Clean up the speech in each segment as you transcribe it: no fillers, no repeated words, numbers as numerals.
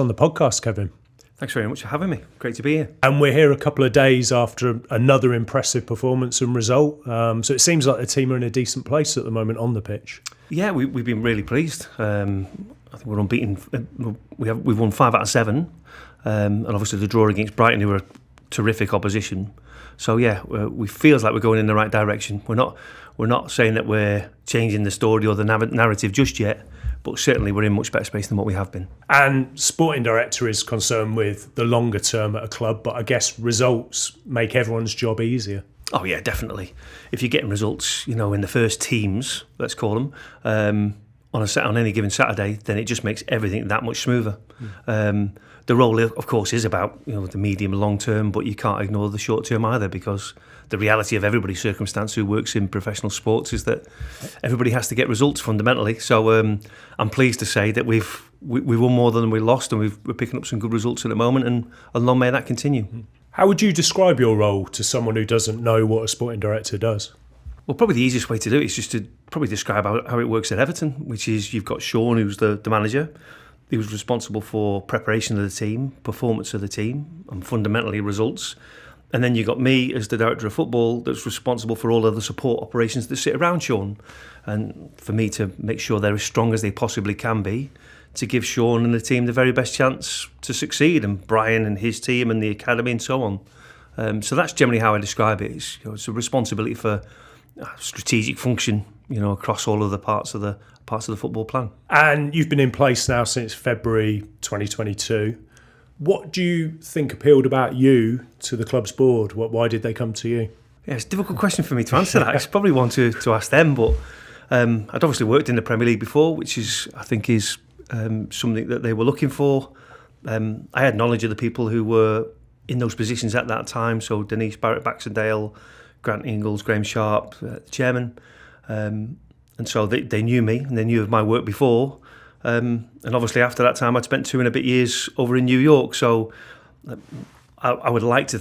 On the podcast, Kevin. Thanks very much for having me. Great to be here. And we're here a couple of days after another impressive performance and result. So it seems like the team are in a decent place at the moment on the pitch. Yeah, we've been really pleased. I think we're unbeaten. We've won 5 out of 7, and obviously the draw against Brighton, who were a terrific opposition. So yeah, we feels like we're going in the right direction. We're not saying that we're changing the story or the narrative just yet, but certainly we're in much better space than what we have been. And sporting director is concerned with the longer term at a club, but I guess results make everyone's job easier. Oh yeah, definitely. If you're getting results, in the first teams, let's call them, on any given Saturday, then it just makes everything that much smoother. The role, of course, is about the medium and long term, but you can't ignore the short term either, because the reality of everybody's circumstance who works in professional sports is that everybody has to get results fundamentally. So I'm pleased to say that we've won more than we lost, and we're picking up some good results at the moment, and long may that continue. How would you describe your role to someone who doesn't know what a sporting director does? Well, probably the easiest way to do it is just to probably describe how it works at Everton, which is you've got Sean, who's the manager. He was responsible for preparation of the team, performance of the team, and fundamentally results. And then you've got me as the director of football that's responsible for all of the support operations that sit around Sean. And for me to make sure they're as strong as they possibly can be, to give Sean and the team the very best chance to succeed, and Brian and his team and the academy and so on. So that's generally how I describe it. It's a responsibility for strategic function, across all of the parts of the football plan. And you've been in place now since February 2022. What do you think appealed about you to the club's board? Why did they come to you? Yeah, it's a difficult question for me to answer that. It's probably one to ask them, but I'd obviously worked in the Premier League before, which I think is something that they were looking for. I had knowledge of the people who were in those positions at that time, so Denise Barrett-Baxendale, Grant Ingles, Graham Sharp, the chairman. And so they knew me, and they knew of my work before. And obviously after that time, I'd spent 2 and a bit years over in New York. So I would hope to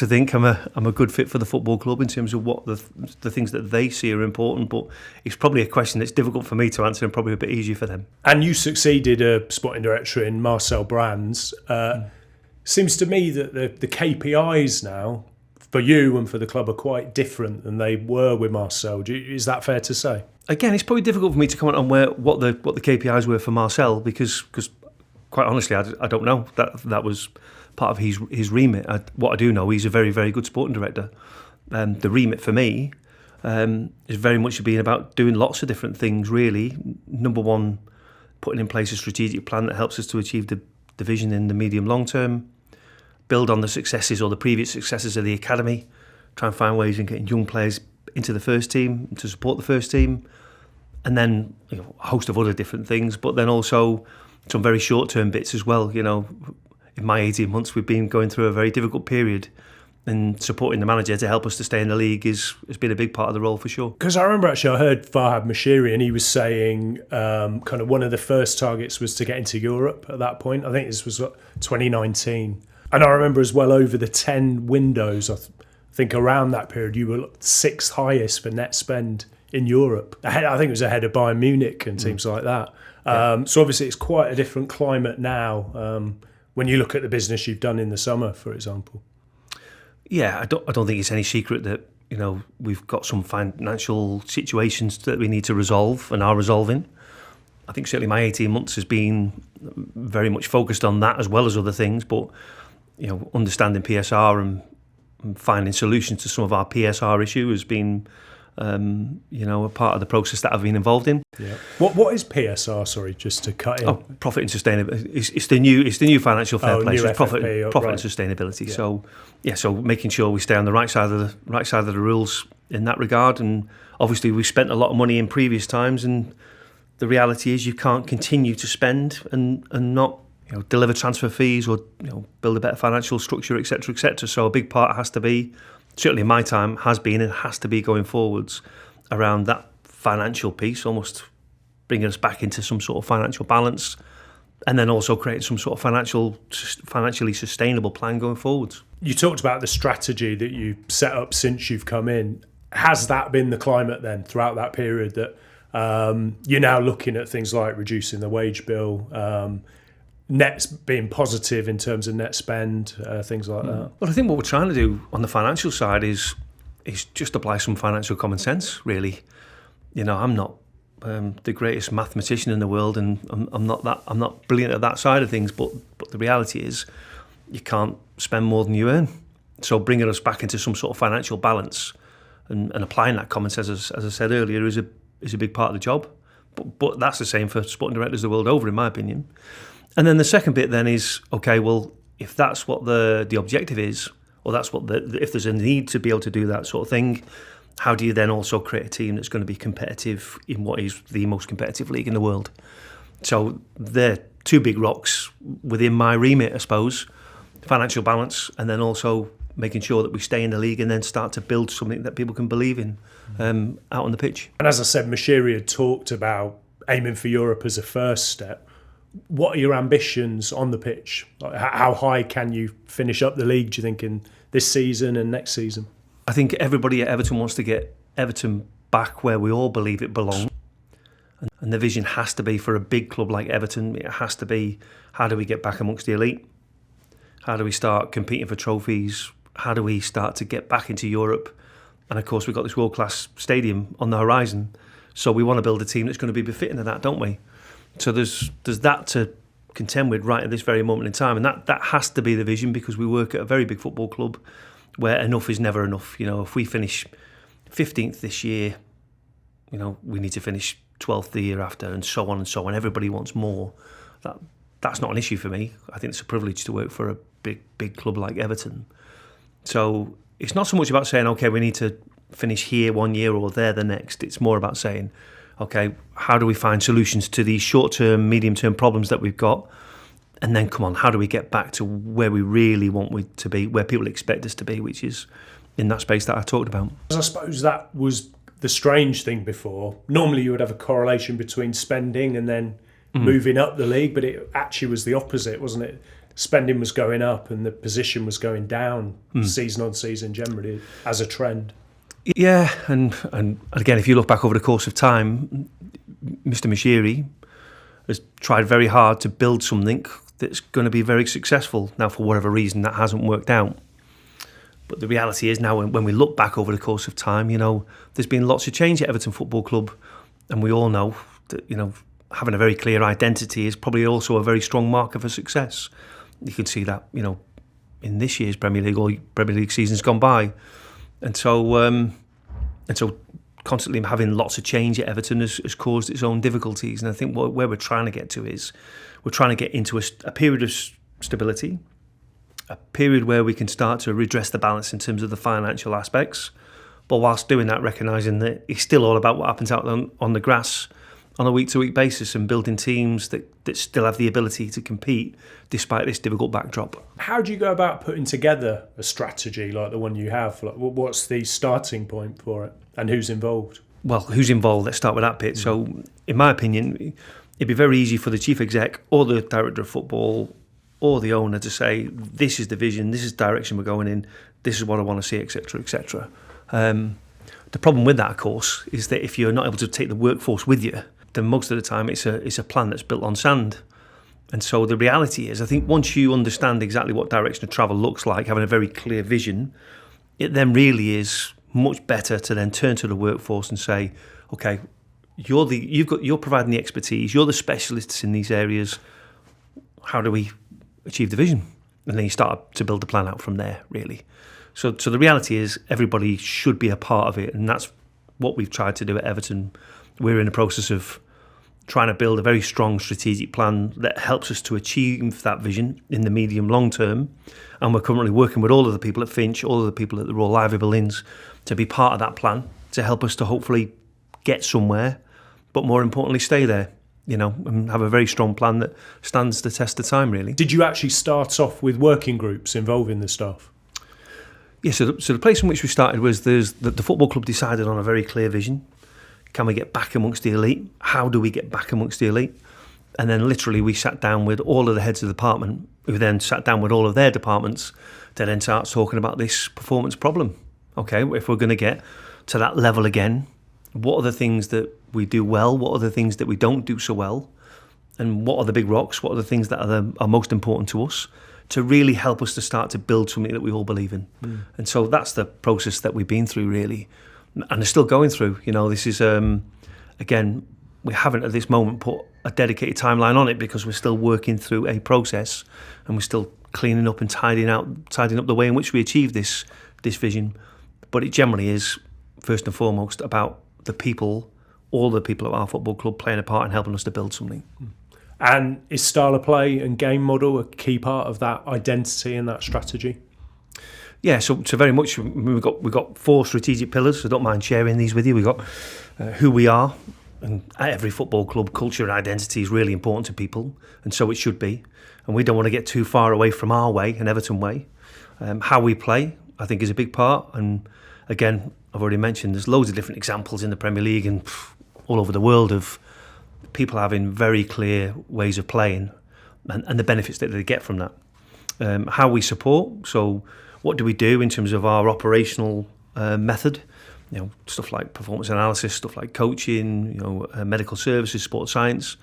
think I'm a good fit for the football club in terms of what the things that they see are important. But it's probably a question that's difficult for me to answer and probably a bit easier for them. And you succeeded a sporting director in Marcel Brands. Seems to me that the KPIs now for you and for the club are quite different than they were with Marcel. Is that fair to say? Again, it's probably difficult for me to comment on what the KPIs were for Marcel, because quite honestly, I don't know. That was part of his remit. What I do know, he's a very, very good sporting director. The remit for me is very much being about doing lots of different things, really. Number one, putting in place a strategic plan that helps us to achieve the vision in the medium long term, build on the successes or the previous successes of the academy, try and find ways in getting young players into the first team, to support the first team, and then a host of other different things, but then also some very short-term bits as well. In my 18 months, we've been going through a very difficult period, and supporting the manager to help us to stay in the league has been a big part of the role for sure. Because I remember actually I heard Farhad Moshiri, and he was saying kind of one of the first targets was to get into Europe at that point. I think this was 2019. And I remember as well, over the 10 windows, I think around that period, you were 6th highest for net spend in Europe. I think it was ahead of Bayern Munich and teams like that. So obviously it's quite a different climate now when you look at the business you've done in the summer, for example. Yeah, I don't think it's any secret that we've got some financial situations that we need to resolve and are resolving. I think certainly my 18 months has been very much focused on that as well as other things, but understanding PSR and finding solutions to some of our PSR issue has been a part of the process that I've been involved in. Yeah. What is PSR? Sorry, just to cut in. Oh, profit and sustainability. It's the new financial fair play. So it's profit and right. sustainability. Yeah. So making sure we stay on the right side of the rules in that regard. And obviously we've spent a lot of money in previous times, and the reality is you can't continue to spend and not deliver transfer fees or build a better financial structure, etc., etc. So a big part has to be, certainly in my time, has been and has to be going forwards around that financial piece, almost bringing us back into some sort of financial balance, and then also creating some sort of financially sustainable plan going forwards. You talked about the strategy that you set up since you've come in. Has that been the climate then throughout that period, that you're now looking at things like reducing the wage bill, nets being positive in terms of net spend, things like that. Well, I think what we're trying to do on the financial side is just apply some financial common sense, really. You know, I'm not the greatest mathematician in the world, and I'm not brilliant at that side of things. But the reality is, you can't spend more than you earn. So bringing us back into some sort of financial balance and applying that common sense, as I said earlier, is a big part of the job. But that's the same for sporting directors the world over, in my opinion. And then the second bit then is, okay, well, if that's what the objective is, or that's what if there's a need to be able to do that sort of thing, how do you then also create a team that's going to be competitive in what is the most competitive league in the world? So they're two big rocks within my remit, I suppose. Financial balance, and then also making sure that we stay in the league and then start to build something that people can believe in out on the pitch. And as I said, Moshiri had talked about aiming for Europe as a first step. What are your ambitions on the pitch? Like, how high can you finish up the league, do you think, in this season and next season? I think everybody at Everton wants to get Everton back where we all believe it belongs. And the vision has to be, for a big club like Everton, it has to be, how do we get back amongst the elite? How do we start competing for trophies? How do we start to get back into Europe? And of course, we've got this world-class stadium on the horizon. So we want to build a team that's going to be befitting of that, don't we? So there's that to contend with right at this very moment in time. And that has to be the vision, because we work at a very big football club where enough is never enough. You know, if we finish 15th this year, you know, we need to finish 12th the year after, and so on and so on. Everybody wants more. That's not an issue for me. I think it's a privilege to work for a big club like Everton. So it's not so much about saying, okay, we need to finish here one year or there the next. It's more about saying, okay, how do we find solutions to these short-term, medium-term problems that we've got? And then, come on, how do we get back to where we really want to be, where people expect us to be, which is in that space that I talked about. I suppose that was the strange thing before. Normally you would have a correlation between spending and then moving up the league, but it actually was the opposite, wasn't it? Spending was going up and the position was going down season on season generally as a trend. Yeah, and again, if you look back over the course of time, Mr. Moshiri has tried very hard to build something that's going to be very successful. Now, for whatever reason, that hasn't worked out. But the reality is now, when we look back over the course of time, you know, there's been lots of change at Everton Football Club, and we all know that, you know, having a very clear identity is probably also a very strong marker for success. You can see that, you know, in this year's Premier League or Premier League seasons gone by. And so constantly having lots of change at Everton has caused its own difficulties. And I think where we're trying to get to is we're trying to get into a period of stability, a period where we can start to redress the balance in terms of the financial aspects, but whilst doing that, recognising that it's still all about what happens out on the grass on a week-to-week basis, and building teams that still have the ability to compete despite this difficult backdrop. How do you go about putting together a strategy like the one you have? Like, what's the starting point for it, and who's involved? Well, who's involved? Let's start with that bit. So, in my opinion, it'd be very easy for the chief exec or the director of football or the owner to say, this is the vision, this is the direction we're going in, this is what I want to see, etc., etc. The problem with that, of course, is that if you're not able to take the workforce with you, then most of the time it's a plan that's built on sand. And so the reality is, I think once you understand exactly what direction of travel looks like, having a very clear vision, it then really is much better to then turn to the workforce and say, okay, you're providing the expertise, you're the specialists in these areas. How do we achieve the vision? And then you start to build the plan out from there, really. So the reality is, everybody should be a part of it, and that's what we've tried to do at Everton. We're in the process of trying to build a very strong strategic plan that helps us to achieve that vision in the medium long term. And we're currently working with all of the people at Finch, all of the people at the Royal Liverpool Inns to be part of that plan, to help us to hopefully get somewhere, but more importantly, stay there, you know, and have a very strong plan that stands the test of time, really. Did you actually start off with working groups involving the staff? Yeah, so the place in which we started was the football club decided on a very clear vision. Can we get back amongst the elite? How do we get back amongst the elite? And then literally we sat down with all of the heads of the department, who then sat down with all of their departments to then start talking about this performance problem. Okay, if we're going to get to that level again, what are the things that we do well? What are the things that we don't do so well? and what are the big rocks, what are the things that are most important to us, to really help us to start to build something that we all believe in. And so that's the process that we've been through, really, and are still going through. This is, again, we haven't at this moment put a dedicated timeline on it because we're still working through a process, and we're still cleaning up and tidying up the way in which we achieve this vision. But it generally is, first and foremost, about the people, all the people at our football club playing a part in helping us to build something. And is style of play and game model a key part of that identity and that strategy? Yeah, so very much. We've got 4 strategic pillars. I don't mind sharing these with you. We've got who we are, and at every football club, culture and identity is really important to people, and so it should be. And we don't want to get too far away from our way, an Everton way. How we play, I think, is a big part. And again, I've already mentioned there's loads of different examples in the Premier League and all over the world of people having very clear ways of playing and the benefits that they get from that. How we support, so what do we do in terms of our operational method? Stuff like performance analysis, stuff like coaching, medical services, sports science.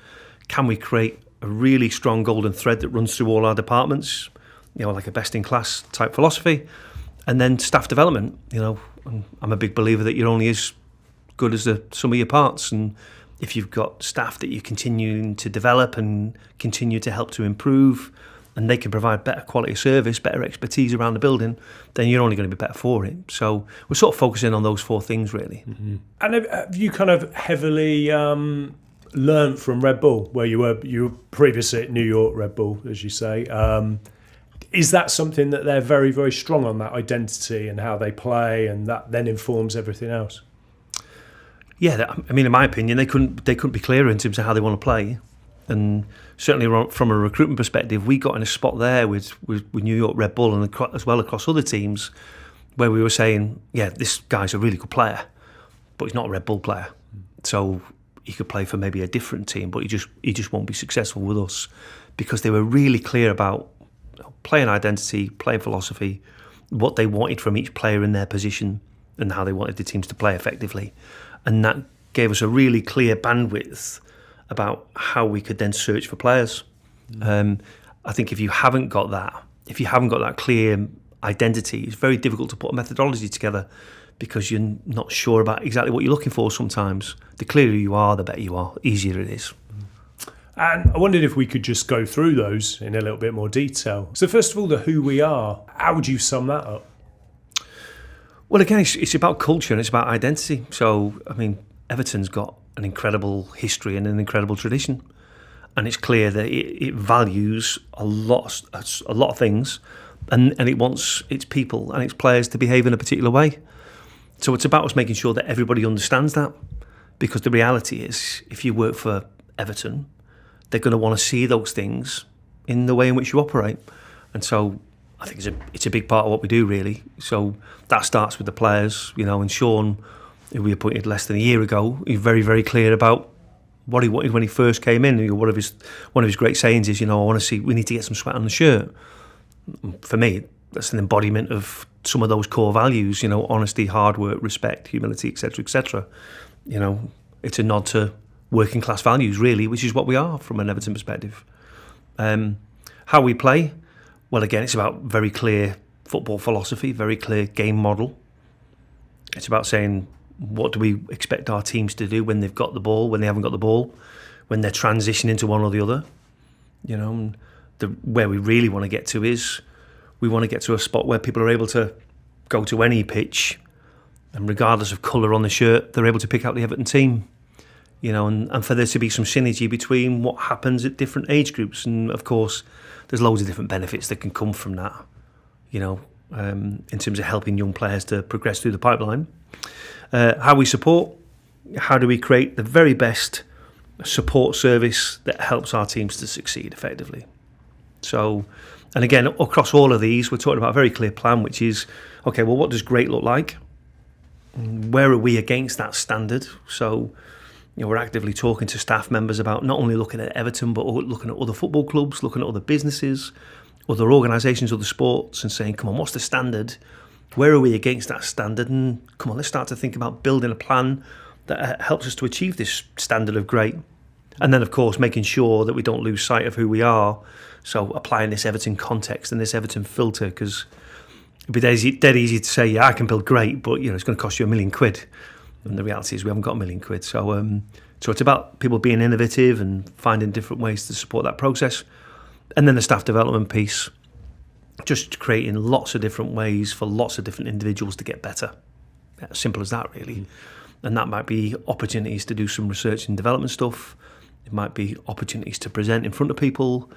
Can we create a really strong golden thread that runs through all our departments, like a best-in-class type philosophy? And then staff development. I'm a big believer that you're only as good as the sum of your parts, and if you've got staff that you're continuing to develop and continue to help to improve, and they can provide better quality of service, better expertise around the building, then you're only going to be better for it. So we're sort of focusing on those 4 things, really. Mm-hmm. And have you kind of heavily learned from Red Bull, where you were previously at New York Red Bull, as you say? Is that something that they're very, very strong on, that identity and how they play, and that then informs everything else? Yeah, in my opinion, they couldn't be clearer in terms of how they want to play. And certainly from a recruitment perspective, we got in a spot there with New York Red Bull and as well across other teams where we were saying, yeah, this guy's a really good player, but he's not a Red Bull player. So he could play for maybe a different team, but he just won't be successful with us, because they were really clear about playing identity, playing philosophy, what they wanted from each player in their position and how they wanted the teams to play effectively. And that gave us a really clear bandwidth about how we could then search for players. I think if you haven't got that clear identity, it's very difficult to put a methodology together, because you're not sure about exactly what you're looking for sometimes. The clearer you are, the better you are, easier it is. And I wondered if we could just go through those in a little bit more detail. So first of all, the who we are, how would you sum that up? Well, again, it's about culture and it's about identity. So, Everton's got an incredible history and an incredible tradition, and it's clear that it values a lot of things, and it wants its people and its players to behave in a particular way. So it's about us making sure that everybody understands that, because the reality is, if you work for Everton, they're going to want to see those things in the way in which you operate. And so I think it's a big part of what we do, really. So that starts with the players, and Sean, who we appointed less than a year ago, he's very, very clear about what he wanted when he first came in. One of his great sayings is, we need to get some sweat on the shirt. For me, that's an embodiment of some of those core values, honesty, hard work, respect, humility, etc., etc. It's a nod to working class values, really, which is what we are from an Everton perspective. How we play, well, again, it's about very clear football philosophy, very clear game model. It's about saying, what do we expect our teams to do when they've got the ball, when they haven't got the ball, when they're transitioning to one or the other. Where we really want to get to is, we want to get to a spot where people are able to go to any pitch, and regardless of colour on the shirt, they're able to pick out the Everton team. And for there to be some synergy between what happens at different age groups. And of course, there's loads of different benefits that can come from that, in terms of helping young players to progress through the pipeline. How we support, how do we create the very best support service that helps our teams to succeed effectively. So, and again, across all of these, we're talking about a very clear plan, which is, okay, well, what does great look like? Where are we against that standard? So, we're actively talking to staff members about not only looking at Everton, but looking at other football clubs, looking at other businesses, other organisations, other sports, and saying, come on, what's the standard? Where are we against that standard? And come on, let's start to think about building a plan that helps us to achieve this standard of great. And then, of course, making sure that we don't lose sight of who we are. So applying this Everton context and this Everton filter, because it'd be dead easy to say, yeah, I can build great, but it's going to cost you £1 million. And the reality is we haven't got £1 million. So it's about people being innovative and finding different ways to support that process. And then the staff development piece, just creating lots of different ways for lots of different individuals to get better. As simple as that, really. And that might be opportunities to do some research and development stuff. It might be opportunities to present in front of people.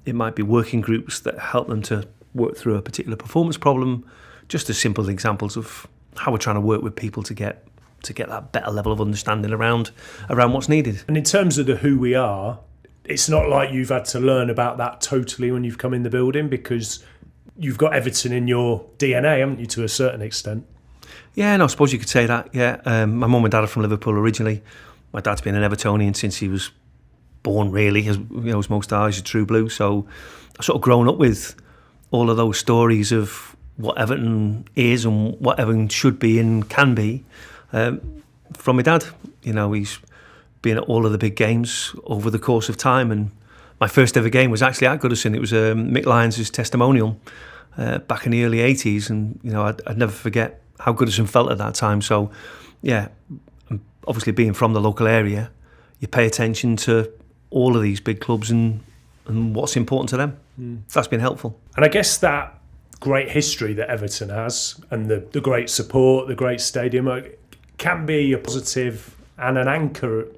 It might be working groups that help them to work through a particular performance problem. Just as simple examples of how we're trying to work with people to get that better level of understanding around what's needed. And in terms of the who we are, it's not like you've had to learn about that totally when you've come in the building, because you've got Everton in your DNA, haven't you, to a certain extent? Yeah, no, I suppose you could say that, yeah. My mum and dad are from Liverpool originally. My dad's been an Evertonian since he was born, really, as most are. He's a true blue. So I've sort of grown up with all of those stories of what Everton is and what Everton should be and can be from my dad. He's been at all of the big games over the course of time. And my first ever game was actually at Goodison. It was Mick Lyons' testimonial back in the early 80s. And, I'd never forget how Goodison felt at that time. So, yeah, obviously being from the local area, you pay attention to all of these big clubs and what's important to them. That's been helpful. And I guess that great history that Everton has and the great support, the great stadium, can be a positive and an anchor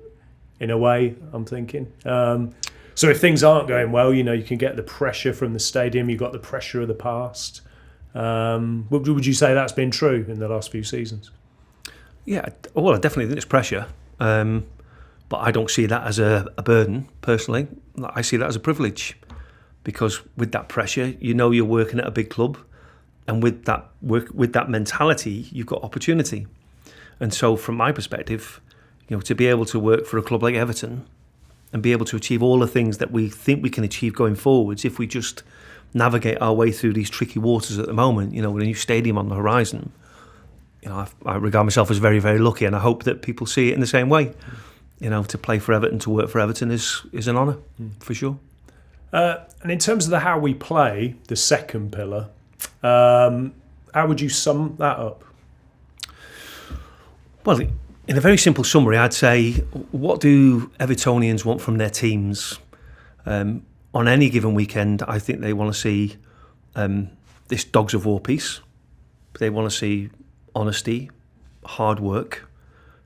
in a way, I'm thinking. So if things aren't going well, you can get the pressure from the stadium, you've got the pressure of the past. Would you say that's been true in the last few seasons? Yeah, well, I definitely think it's pressure. But I don't see that as a burden, personally. I see that as a privilege, because with that pressure, you're working at a big club, and with that mentality, you've got opportunity. And so from my perspective, to be able to work for a club like Everton and be able to achieve all the things that we think we can achieve going forwards, if we just navigate our way through these tricky waters at the moment, with a new stadium on the horizon, I regard myself as very, very lucky, and I hope that people see it in the same way. To play for Everton, to work for Everton is an honour, for sure. And in terms of how we play, the second pillar, how would you sum that up? Well, in a very simple summary, I'd say, what do Evertonians want from their teams? On any given weekend, I think they want to see this dogs of war piece. They want to see honesty, hard work,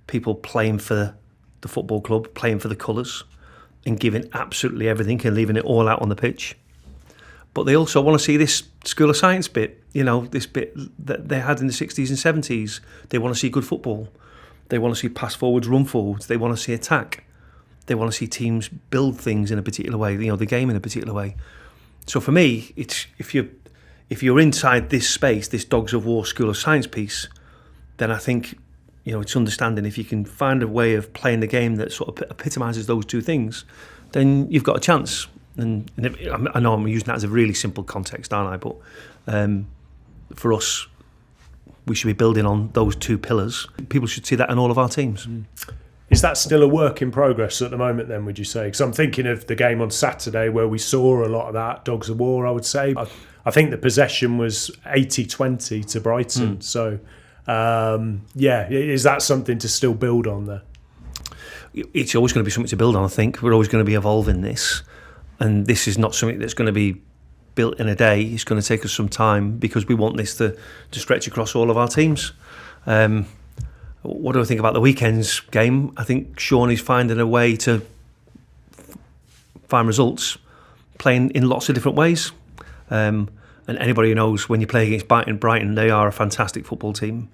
people playing for the football club, playing for the colours and giving absolutely everything and leaving it all out on the pitch. But they also want to see this School of Science bit, this bit that they had in the 60s and 70s. They want to see good football. They want to see pass forwards, run forwards. They want to see attack. They want to see teams build things in a particular way, the game in a particular way. So for me, it's if you're inside this space, this Dogs of War School of Science piece, then I think it's understanding if you can find a way of playing the game that sort of epitomises those two things, then you've got a chance. And I know I'm using that as a really simple context, aren't I? But for us, we should be building on those two pillars. People should see that in all of our teams. Is that still a work in progress at the moment then, would you say? Because I'm thinking of the game on Saturday where we saw a lot of that, Dogs of War, I would say. I think the possession was 80-20 to Brighton. So, is that something to still build on there? It's always going to be something to build on, I think. We're always going to be evolving this. And this is not something that's going to be built in a day. It's going to take us some time because we want this to stretch across all of our teams. What do I think about the weekend's game? I think Sean is finding a way to find results, playing in lots of different ways. And anybody who knows, when you play against Brighton, they are a fantastic football team,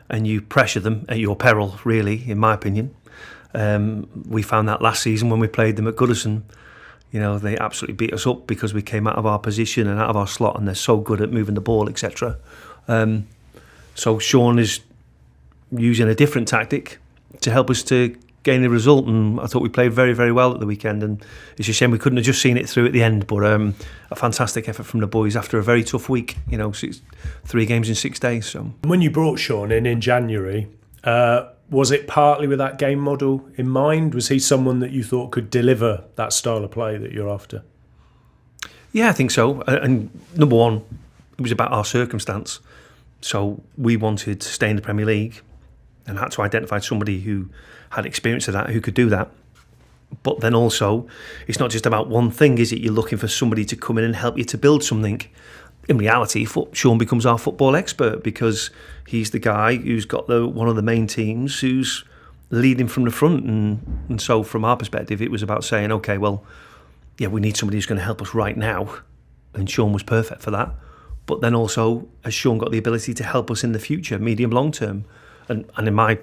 and you pressure them at your peril, really, in my opinion. We found that last season when we played them at Goodison. They absolutely beat us up because we came out of our position and out of our slot, and they're so good at moving the ball, etc. So Sean is using a different tactic to help us to gain the result, and I thought we played very, very well at the weekend, and it's a shame we couldn't have just seen it through at the end, but a fantastic effort from the boys after a very tough week, 3 games in 6 days. So when you brought Sean in January, Was it partly with that game model in mind? Was he someone that you thought could deliver that style of play that you're after? Yeah, I think so. And number one, it was about our circumstance. So we wanted to stay in the Premier League and had to identify somebody who had experience of that, who could do that. But then also, it's not just about one thing, is it? You're looking for somebody to come in and help you to build something. In reality, Sean becomes our football expert because he's the guy who's got one of the main teams who's leading from the front. And so from our perspective, it was about saying, okay, well, yeah, we need somebody who's going to help us right now. And Sean was perfect for that. But then also, has Sean got the ability to help us in the future, medium, long term? And in my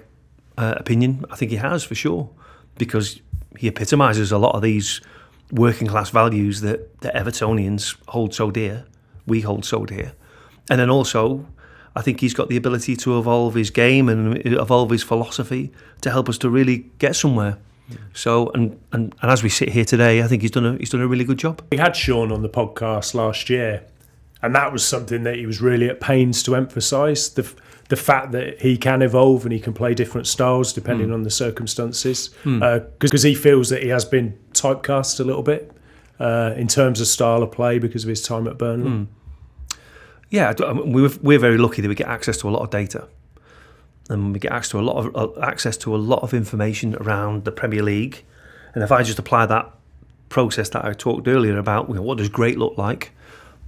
opinion, I think he has, for sure. Because he epitomises a lot of these working class values that Evertonians hold so dear, we hold so dear. And then also, I think he's got the ability to evolve his game and evolve his philosophy to help us to really get somewhere. So, and as we sit here today, I think he's done a really good job. We had Sean on the podcast last year, and that was something that he was really at pains to emphasise, the fact that he can evolve and he can play different styles depending on the circumstances, because he feels that he has been typecast a little bit in terms of style of play because of his time at Burnley. Yeah, we're very lucky that we get access to a lot of data, and we get access to a lot of information around the Premier League. And if I just apply that process that I talked earlier about, what does great look like?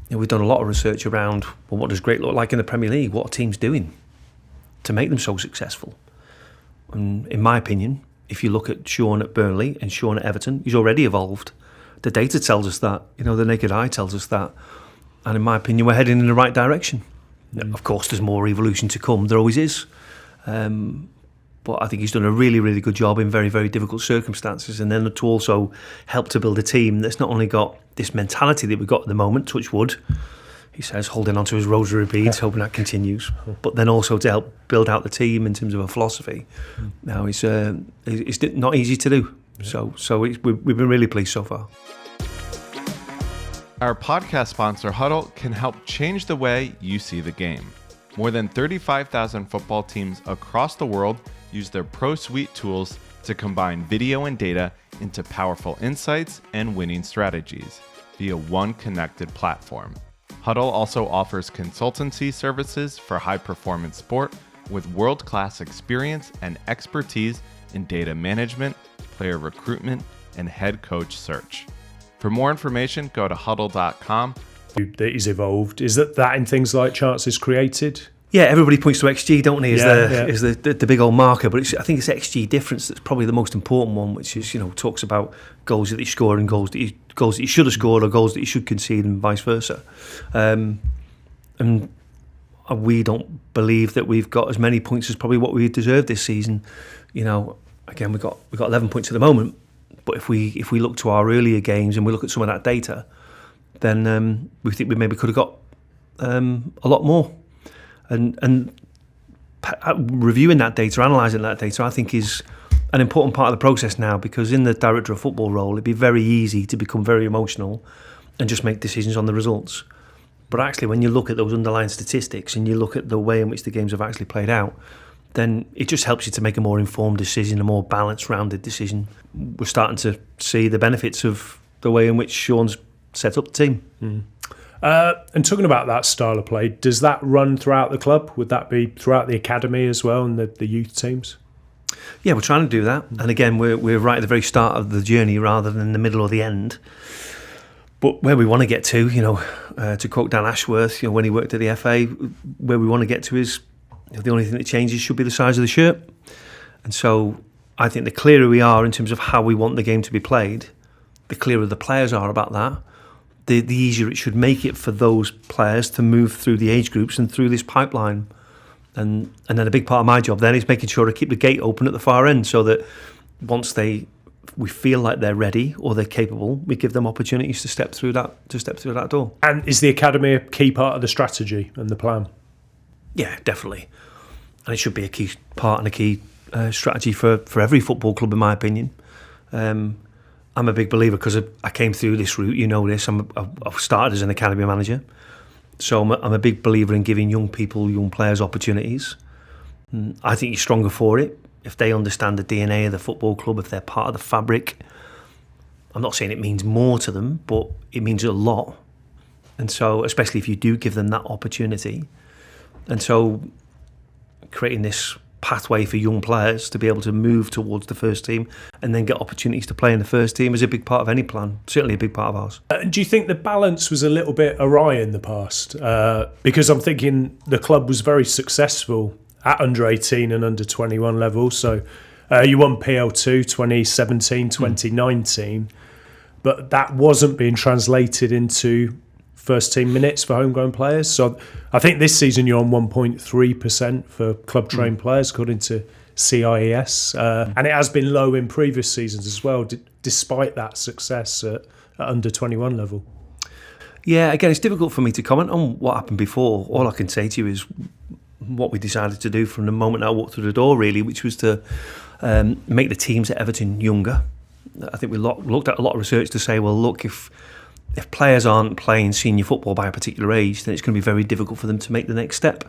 We've done a lot of research around, well, what does great look like in the Premier League? What are teams doing to make them so successful? And in my opinion, if you look at Sean at Burnley and Sean at Everton, he's already evolved. The data tells us that, the naked eye tells us that. And in my opinion, we're heading in the right direction. Of course, there's more evolution to come. There always is. But I think he's done a really, really good job in very, very difficult circumstances. And then to also help to build a team that's not only got this mentality that we've got at the moment, touch wood, he says, holding on to his rosary beads, hoping that continues. But then also to help build out the team in terms of a philosophy. Now, it's not easy to do. So we've been really pleased so far. Our podcast sponsor, Huddle, can help change the way you see the game. More than 35,000 football teams across the world use their Pro Suite tools to combine video and data into powerful insights and winning strategies via one connected platform. Huddle also offers consultancy services for high-performance sport with world-class experience and expertise in data management, player recruitment, and head coach search. For more information, go to huddle.com. That he's evolved. Is that in things like chances created? Yeah, everybody points to XG, don't they? Is the big old marker, but I think it's XG difference that's probably the most important one, which is talks about goals that you score and goals that you should have scored or goals that you should concede and vice versa. And we don't believe that we've got as many points as probably what we deserve this season. Again, we've got 11 points at the moment, but if we look to our earlier games and we look at some of that data, then we think we maybe could have got a lot more. And reviewing that data, analysing that data, I think is an important part of the process now, because in the director of football role, it'd be very easy to become very emotional and just make decisions on the results. But actually, when you look at those underlying statistics and you look at the way in which the games have actually played out, then it just helps you to make a more informed decision, a more balanced, rounded decision. We're starting to see the benefits of the way in which Sean's set up the team. And talking about that style of play, does that run throughout the club? Would that be throughout the academy as well and the youth teams? Yeah, we're trying to do that. And again, we're right at the very start of the journey rather than the middle or the end. But where we want to get to, to quote Dan Ashworth, when he worked at the FA, where we want to get to is the only thing that changes should be the size of the shirt. And so I think the clearer we are in terms of how we want the game to be played, the clearer the players are about that, the easier it should make it for those players to move through the age groups and through this pipeline. And then a big part of my job then is making sure to keep the gate open at the far end, so that once we feel like they're ready or they're capable, we give them opportunities to step through that door. And is the academy a key part of the strategy and the plan? Yeah, definitely. And it should be a key part and a key strategy for every football club, in my opinion. I'm a big believer, because I came through this route, this. I've started as an academy manager. So I'm a big believer in giving young players opportunities. I think you're stronger for it if they understand the DNA of the football club, if they're part of the fabric, I'm not saying it means more to them, but it means a lot. And so, especially if you do give them that opportunity. And so, creating this pathway for young players to be able to move towards the first team and then get opportunities to play in the first team is a big part of any plan, certainly a big part of ours. Do you think the balance was a little bit awry in the past? Because I'm thinking the club was very successful at under 18 and under 21 level. So you won PL2 2017, 2019, but that wasn't being translated into first team minutes for homegrown players. So I think this season you're on 1.3% for club trained players according to CIES, and it has been low in previous seasons as well, despite that success at under 21 level. Yeah, again, it's difficult for me to comment on what happened before. All I can say to you is what we decided to do from the moment I walked through the door, really, which was to make the teams at Everton younger. I think we looked at a lot of research to say, well, look, if players aren't playing senior football by a particular age, then it's going to be very difficult for them to make the next step.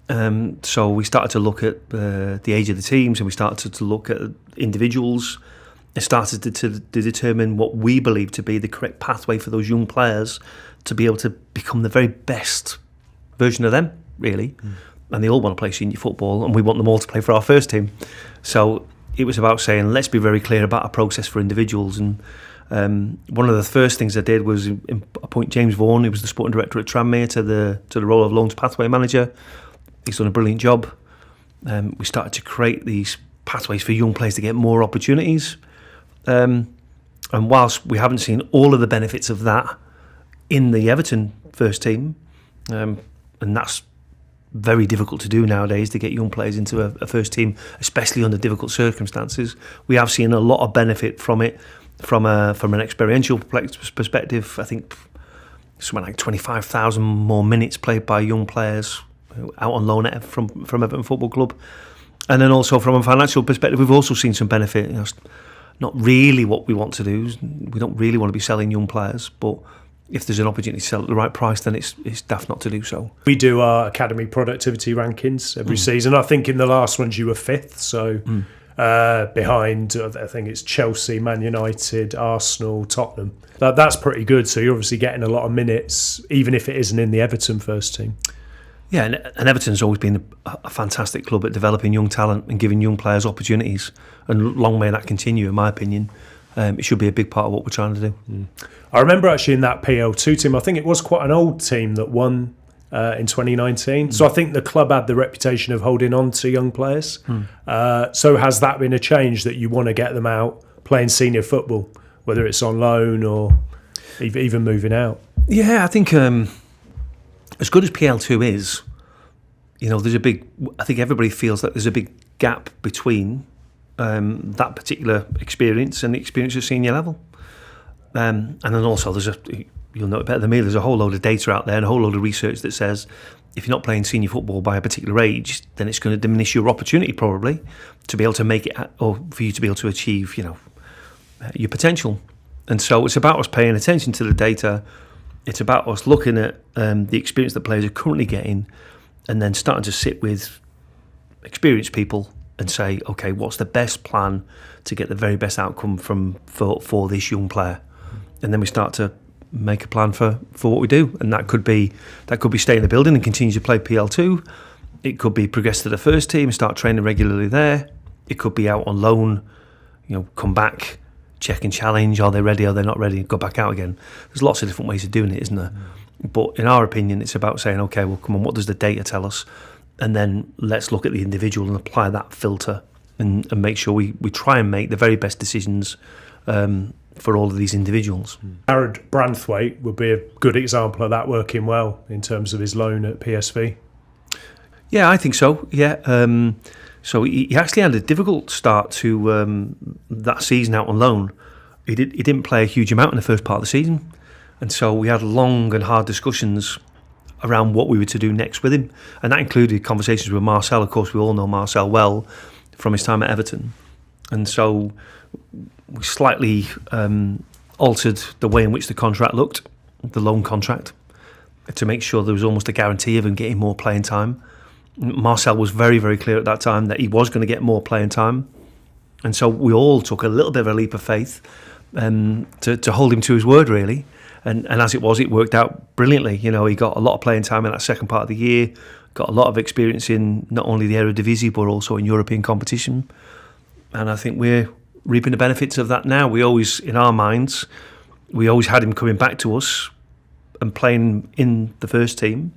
So we started to look at the age of the teams, and we started to look at individuals and started to determine what we believe to be the correct pathway for those young players to be able to become the very best version of them, really. And they all want to play senior football, and we want them all to play for our first team. So it was about saying, let's be very clear about a process for individuals. And one of the first things I did was appoint James Vaughan, who was the sporting director at Tranmere, to the role of Loans Pathway Manager. He's done a brilliant job. We started to create these pathways for young players to get more opportunities. And whilst we haven't seen all of the benefits of that in the Everton first team, and that's very difficult to do nowadays, to get young players into a first team, especially under difficult circumstances, we have seen a lot of benefit from it. From an experiential perspective, I think something like 25,000 more minutes played by young players out on loan from Everton Football Club. And then also from a financial perspective, we've also seen some benefit. You know, it's not really what we want to do. We don't really want to be selling young players, but if there's an opportunity to sell at the right price, then it's daft not to do so. We do our academy productivity rankings every season. I think in the last ones you were fifth, so behind, I think it's Chelsea, Man United, Arsenal, Tottenham. That's pretty good. So you're obviously getting a lot of minutes, even if it isn't in the Everton first team. Yeah, and Everton's always been a fantastic club at developing young talent and giving young players opportunities. And long may that continue, in my opinion. It should be a big part of what we're trying to do. I remember actually in that PL2 team, I think it was quite an old team that won in 2019. So I think the club had the reputation of holding on to young players. So has that been a change, that you want to get them out playing senior football, whether it's on loan or even moving out? Yeah, I think as good as PL2 is, you know, I think everybody feels that there's a big gap between that particular experience and the experience at senior level. And then also you'll know it better than me, there's a whole load of data out there and a whole load of research that says if you're not playing senior football by a particular age, then it's going to diminish your opportunity probably to be able to make it, or for you to be able to achieve, you know, your potential. And so it's about us paying attention to the data. It's about us looking at the experience that players are currently getting, and then starting to sit with experienced people and say, okay, what's the best plan to get the very best outcome for this young player? And then we start to make a plan for what we do, and that could be stay in the building and continue to play PL2. It could be progress to the first team and start training regularly there. It could be out on loan, you know, come back, check and challenge. Are they ready? Are they not ready? Go back out again. There's lots of different ways of doing it, isn't there? But in our opinion, it's about saying, okay, well, come on, what does the data tell us? And then let's look at the individual and apply that filter and make sure we try and make the very best decisions for all of these individuals. Jared Branthwaite would be a good example of that working well in terms of his loan at PSV. Yeah, I think so. Yeah. So he actually had a difficult start to that season out on loan. He didn't play a huge amount in the first part of the season, and so we had long and hard discussions around what we were to do next with him, and that included conversations with Marcel. Of course, we all know Marcel well from his time at Everton, and so we slightly altered the way in which the contract looked, the loan contract, to make sure there was almost a guarantee of him getting more playing time. Marcel was very, very clear at that time that he was going to get more playing time. And so we all took a little bit of a leap of faith to hold him to his word, really. And as it was, it worked out brilliantly. You know, he got a lot of playing time in that second part of the year, got a lot of experience in not only the Eredivisie, but also in European competition. And I think we're reaping the benefits of that now. We always, in our minds, we always had him coming back to us and playing in the first team.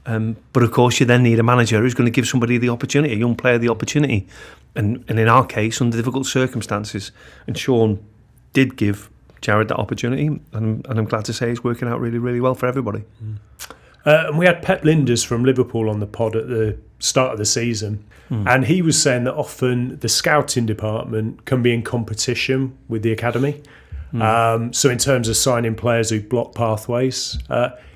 But of course, you then need a manager who's going to give somebody the opportunity, a young player the opportunity. And in our case, under difficult circumstances. And Sean did give Jared that opportunity. And I'm glad to say it's working out really, really well for everybody. And we had Pep Linders from Liverpool on the pod at the start of the season. And he was saying that often the scouting department can be in competition with the academy. So in terms of signing players who block pathways,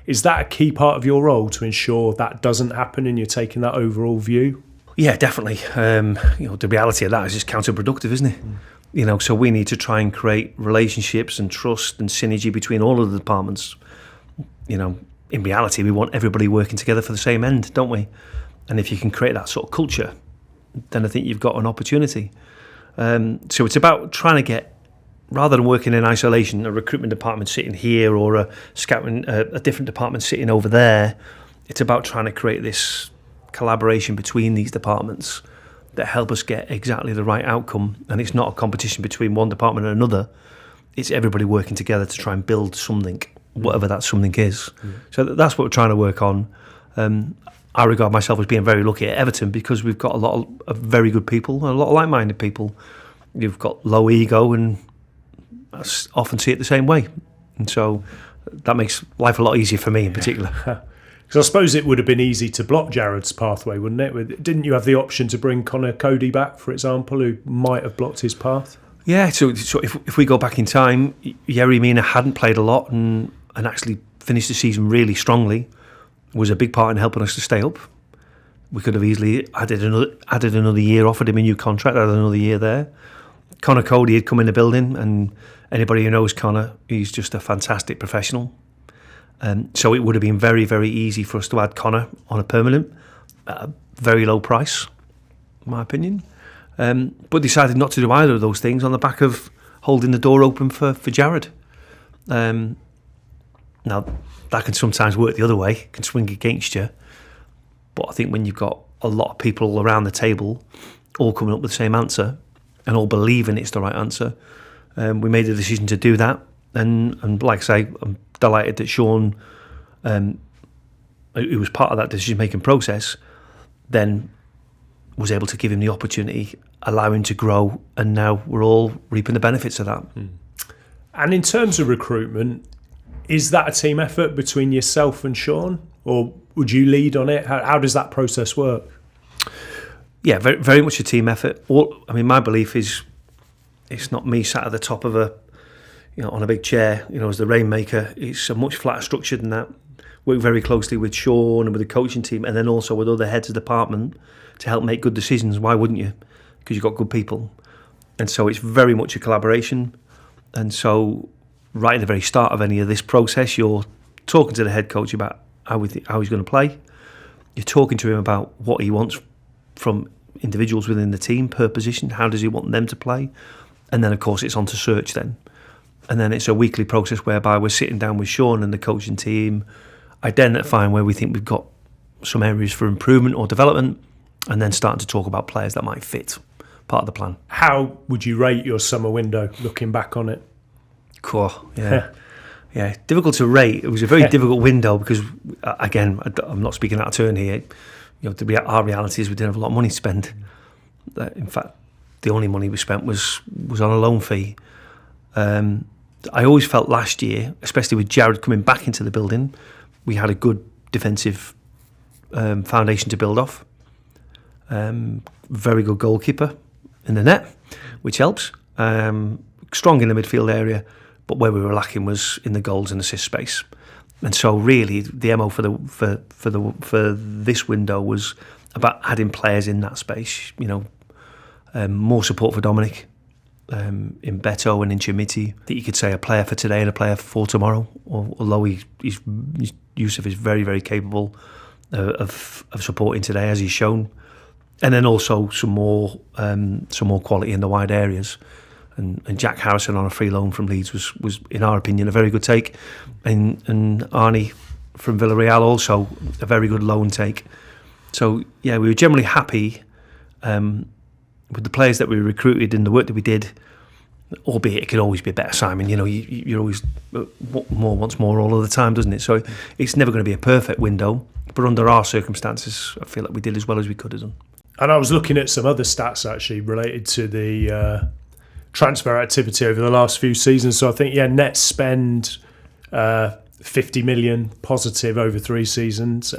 is that a key part of your role to ensure that doesn't happen and you're taking that overall view? Yeah, definitely. The reality of that is just counterproductive, isn't it? So we need to try and create relationships and trust and synergy between all of the departments. In reality, we want everybody working together for the same end, don't we? And if you can create that sort of culture, then I think you've got an opportunity. So it's about trying to get, rather than working in isolation, a recruitment department sitting here or a scouting, a different department sitting over there. It's about trying to create this collaboration between these departments that help us get exactly the right outcome. And it's not a competition between one department and another. It's everybody working together to try and build something, whatever that something is. So that's what we're trying to work on. I regard myself as being very lucky at Everton because we've got a lot of very good people, a lot of like-minded people. You've got low ego, and I often see it the same way. And so that makes life a lot easier for me in particular. Because I suppose it would have been easy to block Jared's pathway, wouldn't it? Didn't you have the option to bring Conor Cody back, for example, who might have blocked his path? Yeah, so if we go back in time, Yerry Mina hadn't played a lot and actually finished the season really strongly, was a big part in helping us to stay up. We could have easily added another year, offered him a new contract, added another year there. Conor Cody had come in the building, and anybody who knows Conor, he's just a fantastic professional. So it would have been very, very easy for us to add Conor on a permanent at a very low price, in my opinion. But decided not to do either of those things on the back of holding the door open for Jared. Now, that can sometimes work the other way, can swing against you. But I think when you've got a lot of people around the table all coming up with the same answer and all believing it's the right answer, we made the decision to do that. And like I say, I'm delighted that Sean, who was part of that decision-making process, then was able to give him the opportunity, allow him to grow, and now we're all reaping the benefits of that. And in terms of recruitment, is that a team effort between yourself and Sean, or would you lead on it? How does that process work? Yeah, very, very much a team effort. My belief is it's not me sat at the top of on a big chair, as the rainmaker. It's a much flatter structure than that. Work very closely with Sean and with the coaching team, and then also with other heads of department to help make good decisions. Why wouldn't you? Because you've got good people. And so it's very much a collaboration. And so right at the very start of any of this process, you're talking to the head coach about how he's going to play. You're talking to him about what he wants from individuals within the team per position. How does he want them to play? And then, of course, it's on to search then. And then it's a weekly process whereby we're sitting down with Sean and the coaching team, identifying where we think we've got some areas for improvement or development, and then starting to talk about players that might fit part of the plan. How would you rate your summer window, looking back on it? Cool, yeah. Yeah, difficult to rate. It was a very difficult window because, again, I'm not speaking out of turn here. Our reality is we didn't have a lot of money to spend. In fact, the only money we spent was on a loan fee. I always felt last year, especially with Jared coming back into the building, we had a good defensive foundation to build off. Very good goalkeeper in the net, which helps. Strong in the midfield area, but where we were lacking was in the goals and assist space. And so, really, the MO for this window was about adding players in that space. More support for Dominic, in Beto and in Chimiti. That you could say a player for today and a player for tomorrow. Although Yusuf is very, very capable of supporting today, as he's shown, and then also some more quality in the wide areas. And Jack Harrison on a free loan from Leeds was in our opinion a very good take, and Arnie from Villarreal also a very good loan take. So yeah, we were generally happy with the players that we recruited and the work that we did. Albeit it could always be better, Simon. You know, you're always more wants more all of the time, doesn't it? So it's never going to be a perfect window. But under our circumstances, I feel like we did as well as we could have done. And I was looking at some other stats actually related to the transfer activity over the last few seasons. So I think net spend 50 million positive over 3 seasons.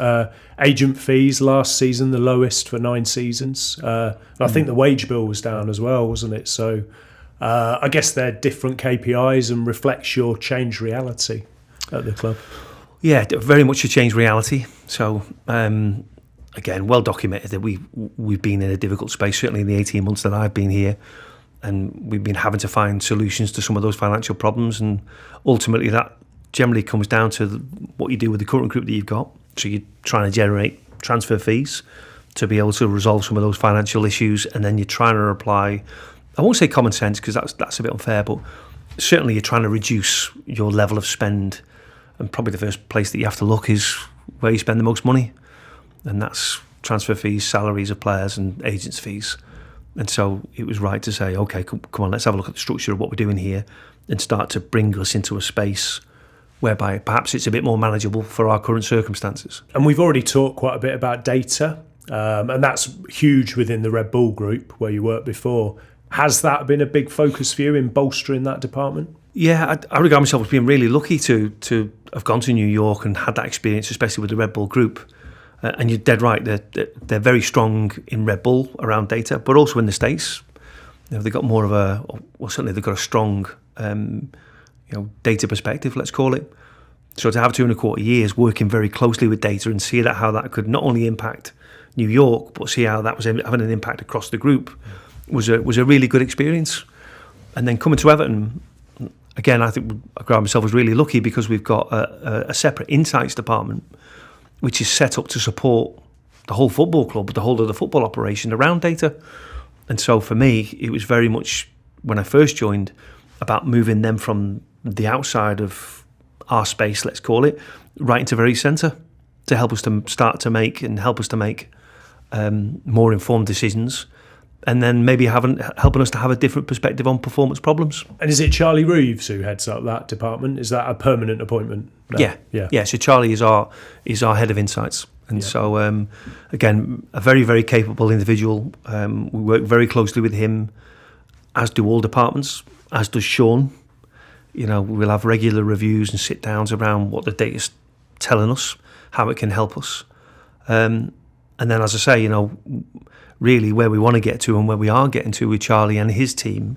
Agent fees last season the lowest for 9 seasons. And I think the wage bill was down as well, wasn't it? So. I guess they're different KPIs and reflects your changed reality at the club. Yeah, very much a changed reality. So, again, well documented that we've been in a difficult space, certainly in the 18 months that I've been here, and we've been having to find solutions to some of those financial problems, and ultimately that generally comes down to what you do with the current group that you've got. So you're trying to generate transfer fees to be able to resolve some of those financial issues, and then you're trying to apply, I won't say common sense because that's a bit unfair, but certainly you're trying to reduce your level of spend, and probably the first place that you have to look is where you spend the most money, and that's transfer fees, salaries of players and agents' fees. And so it was right to say, okay, come on, let's have a look at the structure of what we're doing here and start to bring us into a space whereby perhaps it's a bit more manageable for our current circumstances. And we've already talked quite a bit about data, and that's huge within the Red Bull Group where you worked before. Has that been a big focus for you in bolstering that department? Yeah, I regard myself as being really lucky to have gone to New York and had that experience, especially with the Red Bull Group. And you're dead right, they're very strong in Red Bull around data, but also in the States. You know, they've got more of certainly they've got a strong data perspective, let's call it. So to have 2.25 years working very closely with data and see how that could not only impact New York, but see how that was having an impact across the group was a really good experience. And then coming to Everton, again, I think I regard myself as really lucky because we've got a separate insights department which is set up to support the whole football club, the whole of the football operation around data. And so for me, it was very much, when I first joined, about moving them from the outside of our space, let's call it, right into very centre to help us to start to make and help us to make more informed decisions, and then maybe helping us to have a different perspective on performance problems. And is it Charlie Reeves who heads up that department? Is that a permanent appointment? No. Yeah. So Charlie is our head of insights, and so again, a very, very capable individual. We work very closely with him, as do all departments, as does Sean. You know, we'll have regular reviews and sit downs around what the data's telling us, how it can help us, and then, as I say, really where we want to get to and where we are getting to with Charlie and his team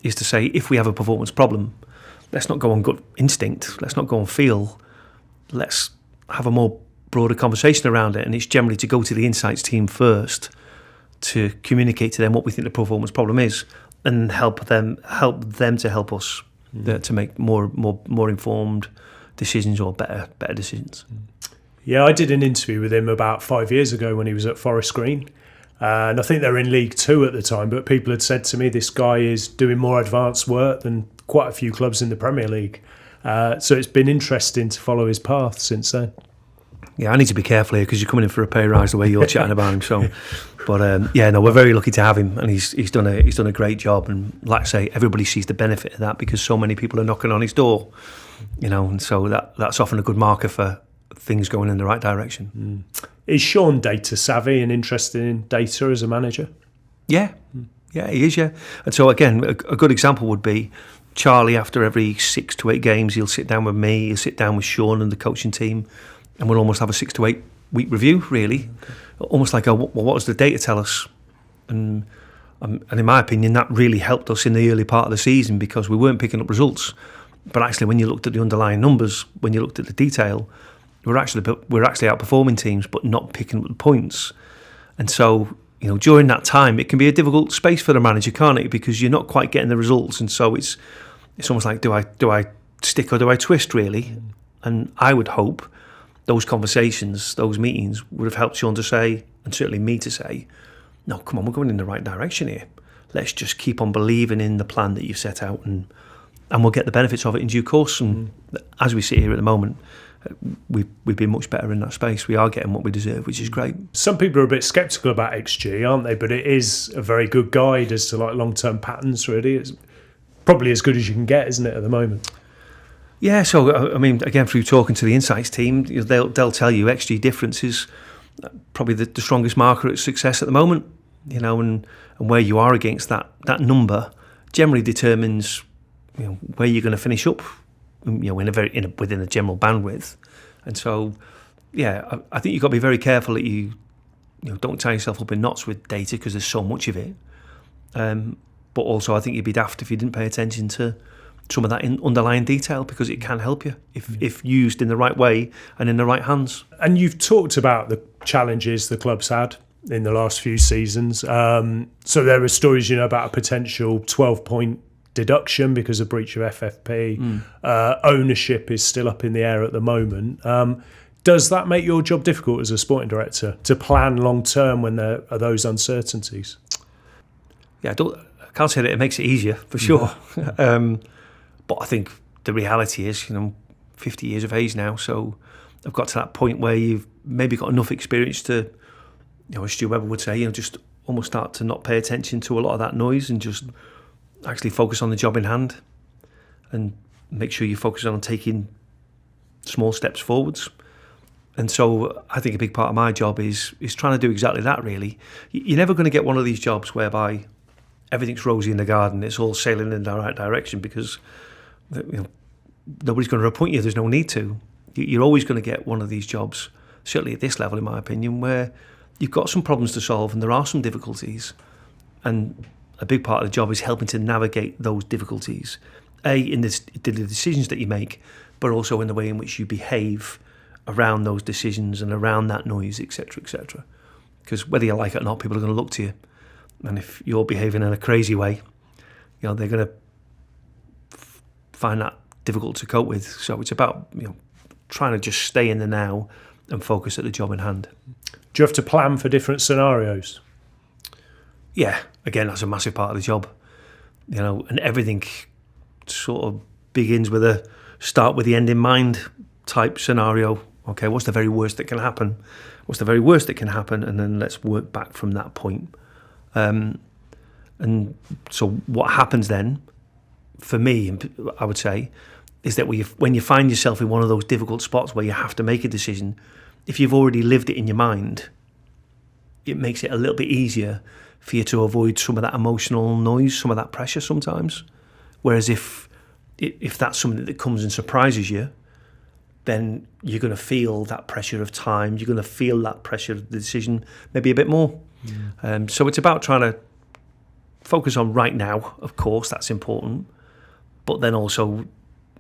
is to say, if we have a performance problem, let's not go on gut instinct, let's not go on feel, let's have a more broader conversation around it. And it's generally to go to the insights team first to communicate to them what we think the performance problem is, and help them to help us to make more informed decisions or better decisions. Yeah, I did an interview with him about 5 years ago when he was at Forest Green. And I think they were in League 2 at the time, but people had said to me, this guy is doing more advanced work than quite a few clubs in the Premier League. So it's been interesting to follow his path since then. Yeah, I need to be careful here because you're coming in for a pay rise the way you're chatting about him. So, but we're very lucky to have him, and he's done a great job. And like I say, everybody sees the benefit of that because so many people are knocking on his door, and so that's often a good marker for things going in the right direction. Is Sean data savvy and interested in data as a manager? Yeah, he is. Yeah, and so again, a good example would be Charlie. After every 6 to 8 games, he'll sit down with me, he'll sit down with Sean and the coaching team, and we'll almost have a 6 to 8 week review. Really, almost like what does the data tell us? And in my opinion, that really helped us in the early part of the season because we weren't picking up results, but actually, when you looked at the underlying numbers, when you looked at the detail, we're actually outperforming teams, but not picking up the points. And so, during that time, it can be a difficult space for the manager, can't it? Because you're not quite getting the results, and so it's almost like do I stick or do I twist, really? And I would hope those conversations, those meetings would have helped Sean to say, and certainly me to say, no, come on, we're going in the right direction here. Let's just keep on believing in the plan that you've set out, and we'll get the benefits of it in due course. And as we sit here at the moment, we've been much better in that space. We are getting what we deserve, which is great. Some people are a bit sceptical about XG, aren't they? But it is a very good guide as to like long-term patterns, really. It's probably as good as you can get, isn't it, at the moment? Yeah, so I mean, again, through talking to the insights team, they'll tell you XG difference is probably the strongest marker at success at the moment. And where you are against that number generally determines where you're going to finish up. Within a general bandwidth. And so, yeah, I think you've got to be very careful that you don't tie yourself up in knots with data because there's so much of it. But also, I think you'd be daft if you didn't pay attention to some of that underlying detail, because it can help you if used in the right way and in the right hands. And you've talked about the challenges the club's had in the last few seasons. So there are stories, about a potential 12-point deduction because of breach of FFP. Ownership is still up in the air at the moment. Does that make your job difficult as a sporting director to plan long term when there are those uncertainties? Yeah, I can't say that it makes it easier for sure. But I think the reality is, 50 years of age now, so I've got to that point where you've maybe got enough experience to, as Stu Webber would say, just almost start to not pay attention to a lot of that noise and just actually focus on the job in hand and make sure you focus on taking small steps forwards. And so I think a big part of my job is trying to do exactly that, really. You're never going to get one of these jobs whereby everything's rosy in the garden, it's all sailing in the right direction, because nobody's going to appoint you, there's no need to. You're always going to get one of these jobs, certainly at this level in my opinion, where you've got some problems to solve and there are some difficulties. And a big part of the job is helping to navigate those difficulties, in the decisions that you make, but also in the way in which you behave around those decisions and around that noise, etc., etc. Because whether you like it or not, people are going to look to you. And if you're behaving in a crazy way, they're going to find that difficult to cope with. So it's about trying to just stay in the now and focus at the job in hand. Do you have to plan for different scenarios? Yeah, again, that's a massive part of the job, and everything sort of begins with a start with the end in mind type scenario. Okay, what's the very worst that can happen? What's the very worst that can happen? And then let's work back from that point. And so what happens then, for me, I would say, is that when you find yourself in one of those difficult spots where you have to make a decision, if you've already lived it in your mind, it makes it a little bit easier for you to avoid some of that emotional noise, some of that pressure sometimes. Whereas if that's something that comes and surprises you, then you're going to feel that pressure of time, you're going to feel that pressure of the decision maybe a bit more. So it's about trying to focus on right now, of course, that's important, but then also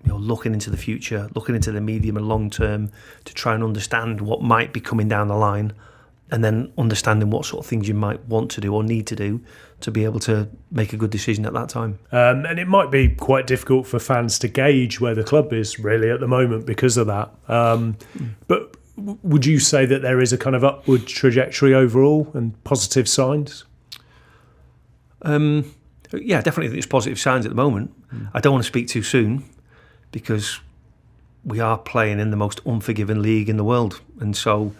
looking into the future, looking into the medium and long term to try and understand what might be coming down the line, and then understanding what sort of things you might want to do or need to do to be able to make a good decision at that time. And it might be quite difficult for fans to gauge where the club is really at the moment because of that. But would you say that there is a kind of upward trajectory overall and positive signs? Yeah, definitely there's positive signs at the moment. I don't want to speak too soon because we are playing in the most unforgiving league in the world. And so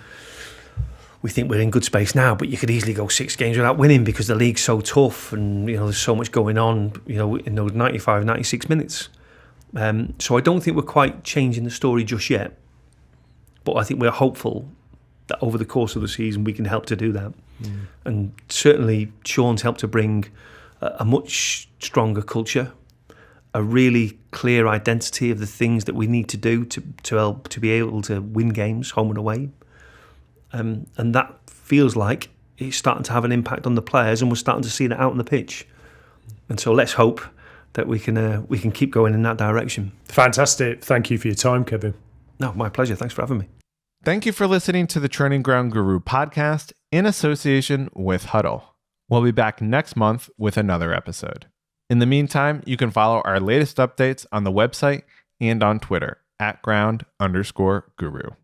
we think we're in good space now, but you could easily go 6 games without winning because the league's so tough and there's so much going on in those 95, 96 minutes. So I don't think we're quite changing the story just yet, but I think we're hopeful that over the course of the season we can help to do that. And certainly Sean's helped to bring a much stronger culture, a really clear identity of the things that we need to do to be able to win games home and away. And that feels like it's starting to have an impact on the players, and we're starting to see that out on the pitch. And so let's hope that we can keep going in that direction. Fantastic. Thank you for your time, Kevin. No, my pleasure. Thanks for having me. Thank you for listening to the Training Ground Guru podcast in association with Huddle. We'll be back next month with another episode. In the meantime, you can follow our latest updates on the website and on Twitter @ground_guru.